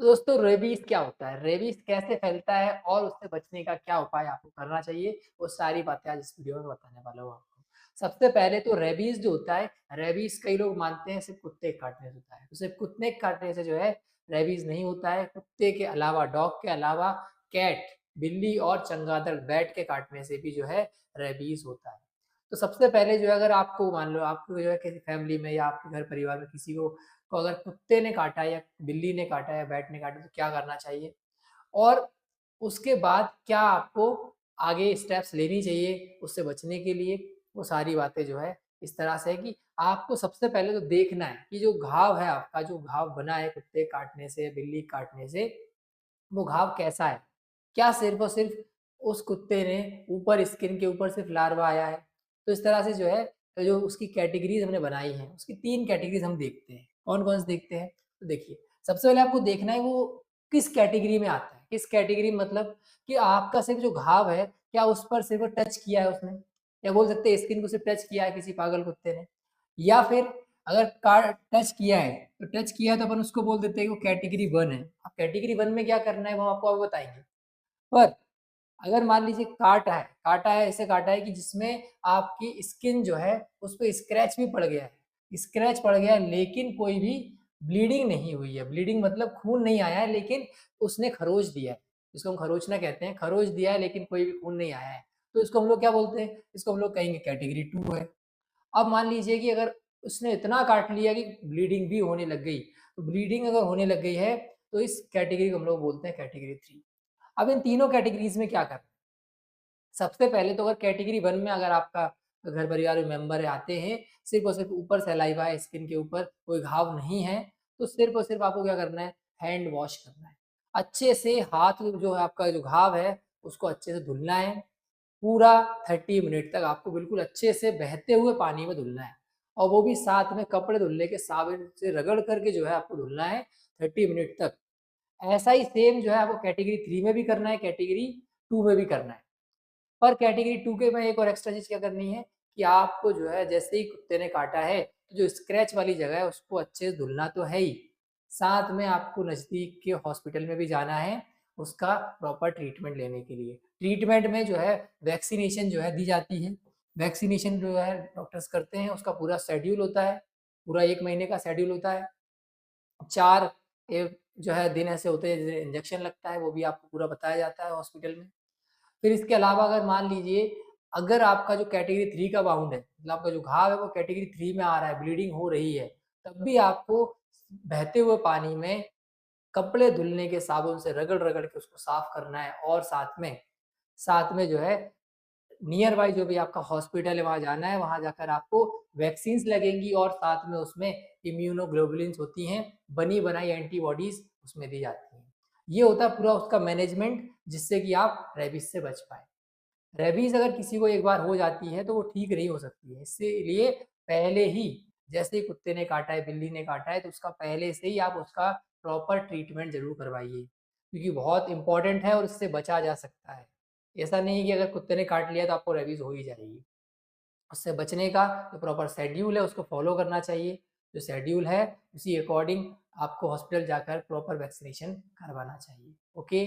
तो दोस्तों रेबीज़ क्या होता है? रेबीज़ कैसे फैलता है और उससे बचने का क्या उपाय आपको करना चाहिए? वो सारी बातें आज इस वीडियो में बताने वाला हूँ आपको। सबसे पहले तो रेबीज़ जो होता है, रेबीज़ कई लोग मानते हैं सिर्फ़ कुत्ते के काटने से होता है। तो सिर्फ़ कुत्ते के काटने से जो है रेबीज़ नहीं होता है, कुत्ते के अलावा, डॉग के अलावा कैट, बिल्ली और चमगादड़, बैट के काटने से भी जो है रेबीज़ होता है। तो सबसे पहले जो है अगर आपको मान लो आपको जो है किसी फैमिली में या आपके घर परिवार में किसी को अगर कुत्ते ने काटा या बिल्ली ने काटा या बैट ने काटा तो क्या करना चाहिए? और उसके बाद क्या आपको आगे स्टेप्स लेनी चाहिए उससे बचने के लिए? वो सारी बातें जो है इस तरह से है कि आपको सबसे पहले तो देखना है कि जो घाव है आपका, जो घाव बना है कुत्ते काटने से, बिल्ली काटने से, वो घाव कैसा है? क्या सिर्फ़ और सिर्फ़ उस कुत्ते ने ऊपर स्किन के ऊपर सिर्फ़ लार्वा आया है? तो इस तरह से जो है, जो उसकी कैटेगरीज़ हमने बनाई हैं, उसकी 3 कैटेगरीज़ हम देखते हैं। कौन-कौन से देखते हैं? तो देखिए, सबसे पहले आपको देखना है वो किस कैटेगरी में आता है। किस कैटेगरी मतलब कि आपका सिर्फ़ जो घाव है, क्या उस पर सिर्फ़ टच किया है उसने? या बोल सकते हैं स्किन को सिर्फ़ टच किया है किसी पागल कुत्ते ने? या फिर अगर टच किया है, तो टच किया है तो अपन उसको बोल देते हैं कि वो कैटेगरी 1 है। अब कैटेगरी 1 में क्या करना है वो आपको अब बताएँगे। पर अगर मान लीजिए काटा है ऐसे काटा है कि जिसमें आपकी स्किन जो है उस पे स्क्रैच भी पड़ गया है। स्क्रैच पड़ गया है लेकिन कोई भी ब्लीडिंग नहीं हुई है। ब्लीडिंग मतलब खून नहीं आया है लेकिन उसने खरोच दिया है। जिसको हम खरोचना कहते हैं, खरोच दिया है लेकिन कोई भी खून नहीं आया है। तो इसको हम लोग क्या बोलते हैं? इसको हम लोग कहेंगे कैटेगरी 2 है। अब मान लीजिए कि अगर उसने इतना काट लिया कि ब्लीडिंग भी होने लग गई, तो ब्लीडिंग अगर होने लग गई है, तो इस कैटेगरी को हम लोग बोलते हैं कैटेगरी 3। अब इन तीनों कैटेगरीज़ में क्या करना है? सबसे पहले तो अगर कैटेगरी 1 में अगर आपका घर परिवार में मेंबर आते हैं, सिर्फ़ और सिर्फ़ ऊपर सलाइवा है, स्किन के ऊपर कोई घाव नहीं है, तो सिर्फ़ और सिर्फ़ आपको क्या करना है, हैंड वॉश करना है। अच्छे से हाथ जो है आपका जो घाव है, उसको अच्छे से धुलना है। पूरा 30 मिनट तक आपको बिल्कुल अच्छे से बहते हुए पानी में धुलना है और वो भी साथ में कपड़े धुलने के साबुन से रगड़ करके जो है आपको धुलना है 30 मिनट तक। ऐसा ही सेम जो है आपको कैटेगरी 3 में भी करना है, कैटेगरी 2 में भी करना है। पर कैटेगरी 2 के में एक और एक्स्ट्रा चीज़ क्या करनी है कि आपको जो है जैसे ही कुत्ते ने काटा है, तो जो स्क्रैच वाली जगह है उसको अच्छे से धुलना तो है ही, साथ में आपको नज़दीक के हॉस्पिटल में भी जाना है, उसका प्रॉपर ट्रीटमेंट लेने के लिए। ट्रीटमेंट में जो है वैक्सीनेशन जो है दी जाती है। वैक्सीनेशन जो है डॉक्टर्स करते हैं, उसका पूरा शेड्यूल होता है, पूरा 1 महीने का शेड्यूल होता है। 4 जो है दिन ऐसे होते हैं जैसे इंजेक्शन लगता है, वो भी आपको पूरा बताया जाता है हॉस्पिटल में। फिर इसके अलावा अगर मान लीजिए अगर आपका जो कैटेगरी 3 का बाउंड है, मतलब आपका जो घाव है वो कैटेगरी 3 में आ रहा है, ब्लीडिंग हो रही है, तब भी आपको बहते हुए पानी में कपड़े धुलने के साबुन से रगड़-रगड़ के उसको साफ करना है और साथ में जो है नियर बाय जो भी आपका हॉस्पिटल है वहाँ जाना है, वहाँ जाकर आपको वैक्सीन्स लगेंगी और साथ में उसमें इम्यूनोग्लोबुलिन्स होती हैं, बनी-बनाई एंटीबॉडीज़ उसमें दी जाती हैं। ये होता है पूरा उसका मैनेजमेंट जिससे कि आप रेबीज़ से बच पाएँ। रेबीज़ अगर किसी को एक बार हो जाती है तो वो ठीक नहीं हो सकती है। इसीलिए पहले ही जैसे ही कुत्ते ने काटा है, बिल्ली ने काटा है तो उसका पहले से ही आप उसका प्रॉपर ट्रीटमेंट ज़रूर करवाइए। क्योंकि बहुत इम्पोर्टेंट है और इससे बचा जा सकता है। ऐसा नहीं है कि अगर कुत्ते ने काट लिया तो आपको रेबीज़ हो ही जाएगी। उससे बचने का जो प्रॉपर शेड्यूल है उसको फ़ॉलो करना चाहिए। जो शेड्यूल है उसी अकॉर्डिंग आपको हॉस्पिटल जाकर प्रॉपर वैक्सीनेशन करवाना चाहिए। ओके?